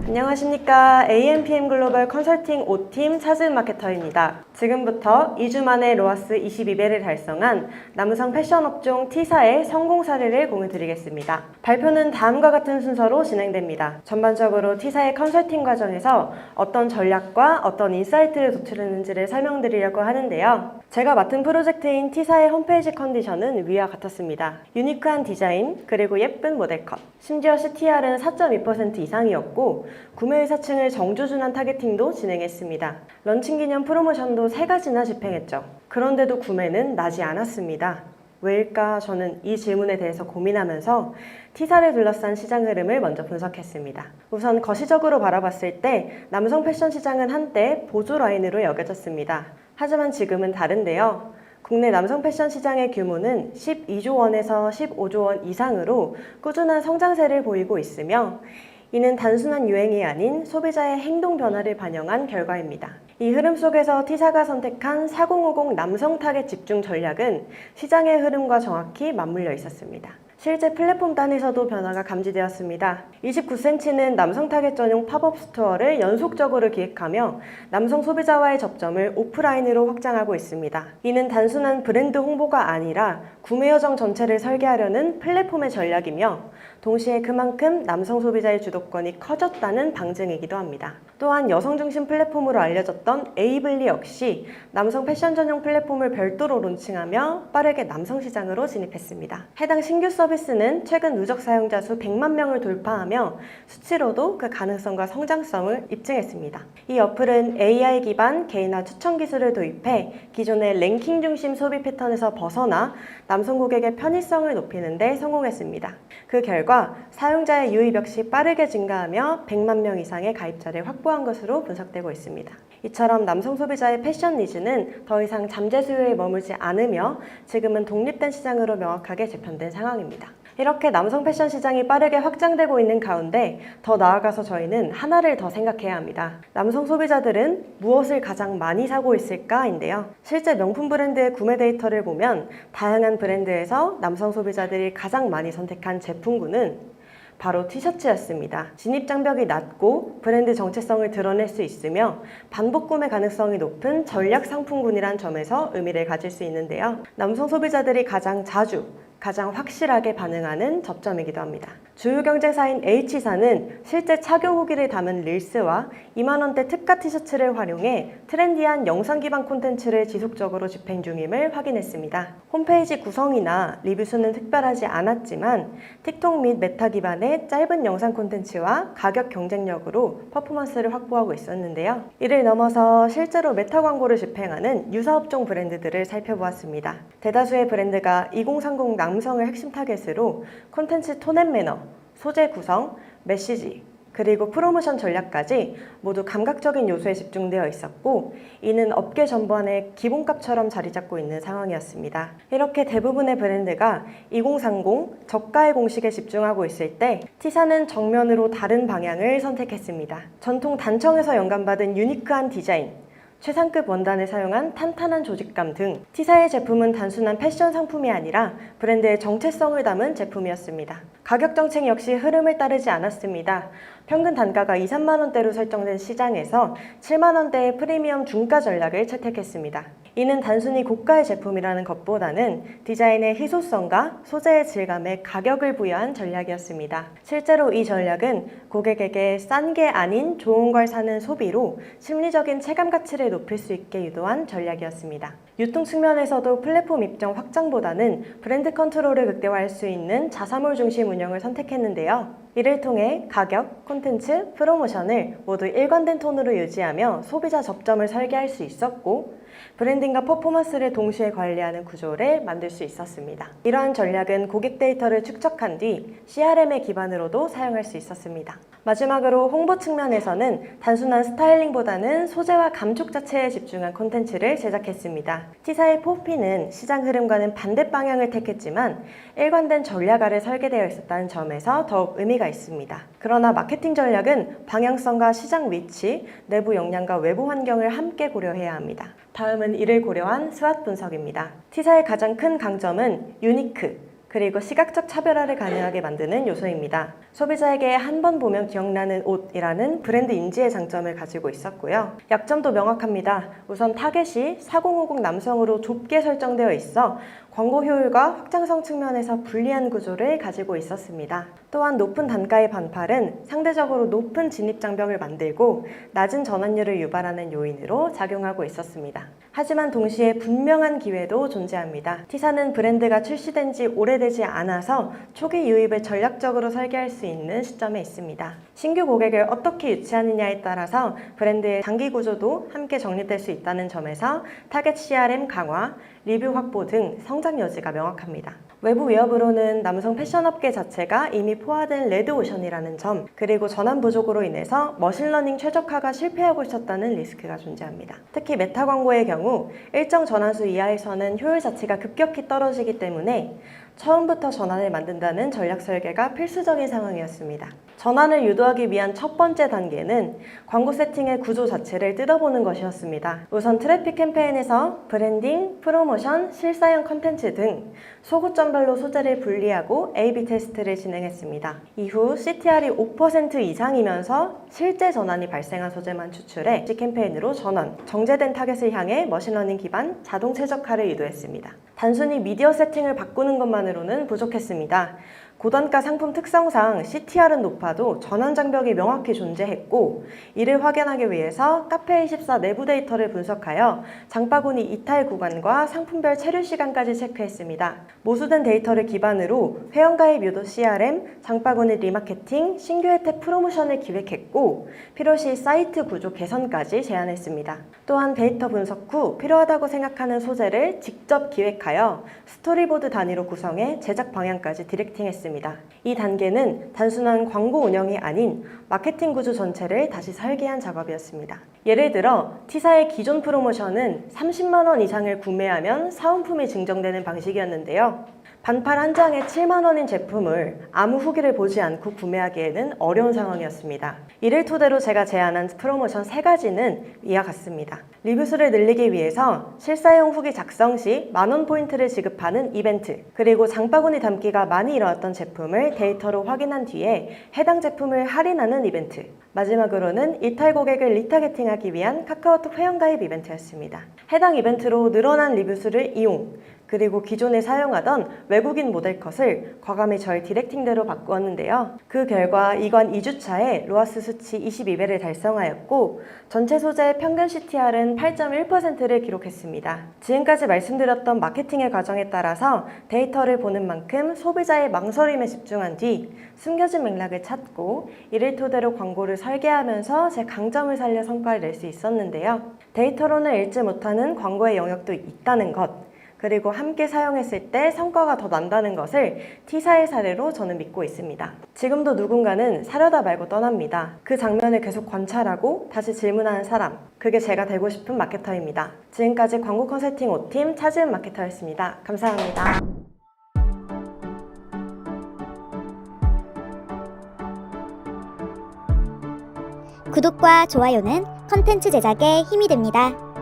안녕하십니까. AMPM 글로벌 컨설팅 5팀 차즈은 마케터입니다. 지금부터 2주 만에 로아스 22배를 달성한 남성 패션 업종 T사의 성공 사례를 공유드리겠습니다. 발표는 다음과 같은 순서로 진행됩니다. 전반적으로 T사의 컨설팅 과정에서 어떤 전략과 어떤 인사이트를 도출했는지를 설명드리려고 하는데요. 제가 맡은 프로젝트인 T사의 홈페이지 컨디션은 위와 같았습니다. 유니크한 디자인, 그리고 예쁜 모델 컷, 심지어 CTR은 4.2% 이상이었고 구매의사층을 정조준한 타겟팅도 진행했습니다. 런칭 기념 프로모션도 3가지나 집행했죠. 그런데도 구매는 나지 않았습니다. 왜일까? 저는 이 질문에 대해서 고민하면서 T사를 둘러싼 시장 흐름을 먼저 분석했습니다. 우선 거시적으로 바라봤을 때 남성 패션 시장은 한때 보조 라인으로 여겨졌습니다. 하지만 지금은 다른데요. 국내 남성 패션 시장의 규모는 12조 원에서 15조 원 이상으로 꾸준한 성장세를 보이고 있으며 이는 단순한 유행이 아닌 소비자의 행동 변화를 반영한 결과입니다. 이 흐름 속에서 T사가 선택한 4050 남성 타겟 집중 전략은 시장의 흐름과 정확히 맞물려 있었습니다. 실제 플랫폼 단에서도 변화가 감지되었습니다. 29cm는 남성 타겟 전용 팝업 스토어를 연속적으로 기획하며 남성 소비자와의 접점을 오프라인으로 확장하고 있습니다. 이는 단순한 브랜드 홍보가 아니라 구매 여정 전체를 설계하려는 플랫폼의 전략이며 동시에 그만큼 남성 소비자의 주도권이 커졌다는 방증이기도 합니다. 또한 여성 중심 플랫폼으로 알려졌던 에이블리 역시 남성 패션 전용 플랫폼을 별도로 론칭하며 빠르게 남성 시장으로 진입했습니다. 해당 신규 서비스는 최근 누적 사용자 수 100만 명을 돌파하며 수치로도 그 가능성과 성장성을 입증했습니다. 이 어플은 AI 기반 개인화 추천 기술을 도입해 기존의 랭킹 중심 소비 패턴에서 벗어나 남성 고객의 편의성을 높이는 데 성공했습니다. 그 결과 사용자의 유입 역시 빠르게 증가하며 100만 명 이상의 가입자를 확보한 것으로 분석되고 있습니다. 이처럼 남성 소비자의 패션 니즈는 더 이상 잠재 수요에 머물지 않으며 지금은 독립된 시장으로 명확하게 재편된 상황입니다. 이렇게 남성 패션 시장이 빠르게 확장되고 있는 가운데 더 나아가서 저희는 하나를 더 생각해야 합니다. 남성 소비자들은 무엇을 가장 많이 사고 있을까인데요. 실제 명품 브랜드의 구매 데이터를 보면 다양한 브랜드에서 남성 소비자들이 가장 많이 선택한 제품군은 바로 티셔츠였습니다. 진입 장벽이 낮고 브랜드 정체성을 드러낼 수 있으며 반복 구매 가능성이 높은 전략 상품군이란 점에서 의미를 가질 수 있는데요. 남성 소비자들이 가장 자주, 가장 확실하게 반응하는 접점이기도 합니다. 주요 경쟁사인 H사는 실제 착용 후기를 담은 릴스와 2만원대 특가 티셔츠를 활용해 트렌디한 영상 기반 콘텐츠를 지속적으로 집행 중임을 확인했습니다. 홈페이지 구성이나 리뷰 수는 특별하지 않았지만 틱톡 및 메타 기반의 짧은 영상 콘텐츠와 가격 경쟁력으로 퍼포먼스를 확보하고 있었는데요. 이를 넘어서 실제로 메타 광고를 집행하는 유사업종 브랜드들을 살펴보았습니다. 대다수의 브랜드가 2030 남성을 핵심 타겟으로 콘텐츠 톤 앤 매너, 소재 구성, 메시지, 그리고 프로모션 전략까지 모두 감각적인 요소에 집중되어 있었고 이는 업계 전반의 기본값처럼 자리 잡고 있는 상황이었습니다. 이렇게 대부분의 브랜드가 2030 저가의 공식에 집중하고 있을 때 T사는 정면으로 다른 방향을 선택했습니다. 전통 단청에서 영감받은 유니크한 디자인, 최상급 원단을 사용한 탄탄한 조직감 등 T사의 제품은 단순한 패션 상품이 아니라 브랜드의 정체성을 담은 제품이었습니다. 가격 정책 역시 흐름을 따르지 않았습니다. 평균 단가가 2, 3만원대로 설정된 시장에서 7만원대의 프리미엄 중가 전략을 채택했습니다. 이는 단순히 고가의 제품이라는 것보다는 디자인의 희소성과 소재의 질감에 가격을 부여한 전략이었습니다. 실제로 이 전략은 고객에게 싼 게 아닌 좋은 걸 사는 소비로 심리적인 체감 가치를 높일 수 있게 유도한 전략이었습니다. 유통 측면에서도 플랫폼 입점 확장보다는 브랜드 컨트롤을 극대화할 수 있는 자사몰 중심 운영을 선택했는데요. 이를 통해 가격, 콘텐츠, 프로모션을 모두 일관된 톤으로 유지하며 소비자 접점을 설계할 수 있었고 브랜딩과 퍼포먼스를 동시에 관리하는 구조를 만들 수 있었습니다. 이러한 전략은 고객 데이터를 축적한 뒤 CRM의 기반으로도 사용할 수 있었습니다. 마지막으로 홍보 측면에서는 단순한 스타일링보다는 소재와 감촉 자체에 집중한 콘텐츠를 제작했습니다. T사의 4P는 시장 흐름과는 반대 방향을 택했지만 일관된 전략 아래 설계되어 있었다는 점에서 더욱 의미가 있습니다. 그러나 마케팅 전략은 방향성과 시장 위치, 내부 역량과 외부 환경을 함께 고려해야 합니다. 다음은 이를 고려한 스왓 분석입니다. T사의 가장 큰 강점은 유니크, 그리고 시각적 차별화를 가능하게 만드는 요소입니다. 소비자에게 한 번 보면 기억나는 옷이라는 브랜드 인지의 장점을 가지고 있었고요. 약점도 명확합니다. 우선 타겟이 4050 남성으로 좁게 설정되어 있어 광고 효율과 확장성 측면에서 불리한 구조를 가지고 있었습니다. 또한 높은 단가의 반팔은 상대적으로 높은 진입 장벽을 만들고 낮은 전환율을 유발하는 요인으로 작용하고 있었습니다. 하지만 동시에 분명한 기회도 존재합니다. T사는 브랜드가 출시된 지 오래되지 않아서 초기 유입을 전략적으로 설계할 수 있는 시점에 있습니다. 신규 고객을 어떻게 유치하느냐에 따라서 브랜드의 장기 구조도 함께 정립될 수 있다는 점에서 타겟 CRM 강화, 리뷰 확보 등 성장 여지가 명확합니다. 외부 위협으로는 남성 패션업계 자체가 이미 포화된 레드오션이라는 점, 그리고 전환 부족으로 인해서 머신러닝 최적화가 실패하고 있었다는 리스크가 존재합니다. 특히 메타 광고의 경우 일정 전환수 이하에서는 효율 자체가 급격히 떨어지기 때문에 처음부터 전환을 만든다는 전략 설계가 필수적인 상황이었습니다. 전환을 유도하기 위한 첫 번째 단계는 광고 세팅의 구조 자체를 뜯어보는 것이었습니다. 우선 트래픽 캠페인에서 브랜딩, 프로모션, 실사용 컨텐츠 등 소구점별로 소재를 분리하고 A/B 테스트를 진행했습니다. 이후 CTR이 5% 이상이면서 실제 전환이 발생한 소재만 추출해 캠페인으로 전환, 정제된 타겟을 향해 머신러닝 기반 자동 최적화를 유도했습니다. 단순히 미디어 세팅을 바꾸는 것만으로는 부족했습니다. 고단가 상품 특성상 CTR은 높아도 전환 장벽이 명확히 존재했고, 이를 확인하기 위해서 카페24 내부 데이터를 분석하여 장바구니 이탈 구간과 상품별 체류 시간까지 체크했습니다. 모수된 데이터를 기반으로 회원가입 유도 CRM, 장바구니 리마케팅, 신규 혜택 프로모션을 기획했고, 필요시 사이트 구조 개선까지 제안했습니다. 또한 데이터 분석 후 필요하다고 생각하는 소재를 직접 기획하여 스토리보드 단위로 구성해 제작 방향까지 디렉팅했습니다. 이 단계는 단순한 광고 운영이 아닌 마케팅 구조 전체를 다시 설계한 작업이었습니다. 예를 들어 T사의 기존 프로모션은 30만 원 이상을 구매하면 사은품이 증정되는 방식이었는데요. 반팔 한 장에 7만 원인 제품을 아무 후기를 보지 않고 구매하기에는 어려운 상황이었습니다. 이를 토대로 제가 제안한 프로모션 3가지는 이와 같습니다. 리뷰수를 늘리기 위해서 실사용 후기 작성 시 만원 포인트를 지급하는 이벤트, 그리고 장바구니 담기가 많이 일어났던 제품을 데이터로 확인한 뒤에 해당 제품을 할인하는 이벤트, 마지막으로는 이탈 고객을 리타게팅하기 위한 카카오톡 회원가입 이벤트였습니다. 해당 이벤트로 늘어난 리뷰수를 이용, 그리고 기존에 사용하던 외국인 모델 컷을 과감히 저희 디렉팅대로 바꾸었는데요. 그 결과 이관 2주차에 로아스 수치 22배를 달성하였고, 전체 소재의 평균 CTR은 8.1%를 기록했습니다. 지금까지 말씀드렸던 마케팅의 과정에 따라서 데이터를 보는 만큼 소비자의 망설임에 집중한 뒤 숨겨진 맥락을 찾고 이를 토대로 광고를 설계하면서 제 강점을 살려 성과를 낼 수 있었는데요. 데이터로는 읽지 못하는 광고의 영역도 있다는 것, 그리고 함께 사용했을 때 성과가 더 난다는 것을 T사의 사례로 저는 믿고 있습니다. 지금도 누군가는 사려다 말고 떠납니다. 그 장면을 계속 관찰하고 다시 질문하는 사람, 그게 제가 되고 싶은 마케터입니다. 지금까지 광고 컨설팅 5팀 차지은 마케터였습니다. 감사합니다. 구독과 좋아요는 컨텐츠 제작에 힘이 됩니다.